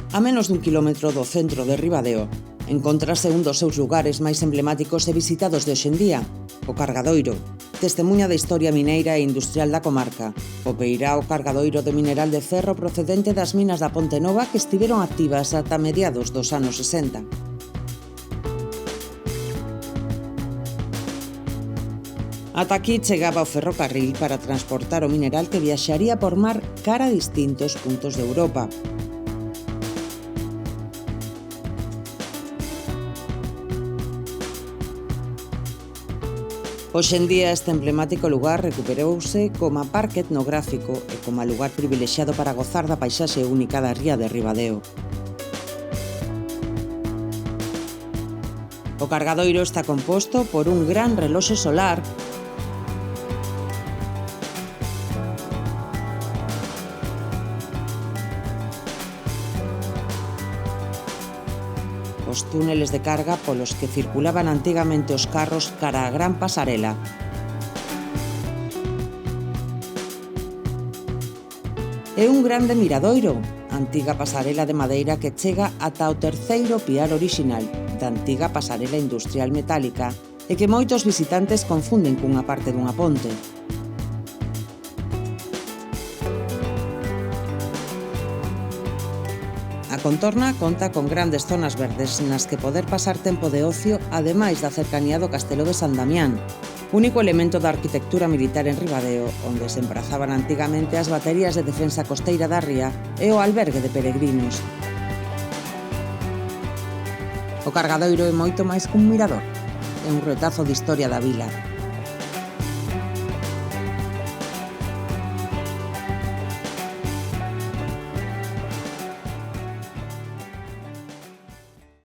A menos dun quilómetro do centro de Ribadeo, encontrase un dos seus lugares máis emblemáticos e visitados de hoxendía, o Cargadoiro, testemunha da historia mineira e industrial da comarca. O Peirao Cargadoiro de mineral de ferro procedente das minas da Ponte Nova que estiveron activas ata mediados dos anos 60. Ata aquí chegaba o ferrocarril para transportar o mineral que viaxaría por mar cara a distintos puntos de Europa. Hoxe en día este emblemático lugar recuperouse como parque etnográfico e como lugar privilexiado para gozar da paisaxe única da ría de Ribadeo. O Cargadoiro está composto por un gran reloxo solar os túneles de carga polos que circulaban antigamente os carros cara á gran pasarela. É un grande miradoiro, antiga pasarela de madeira que chega ata o terceiro piar orixinal da antiga pasarela industrial metálica e que moitos visitantes confunden cunha parte dunha ponte. A contorna conta con grandes zonas verdes nas que poder pasar tempo de ocio, ademais da cercanía do Castelo de San Damián, único elemento da arquitectura militar en Ribadeo, onde se emprazaban antigamente as baterías de defensa costeira da ría e o albergue de peregrinos. O Cargadoiro é moito máis que un mirador, é un retazo de historia da vila.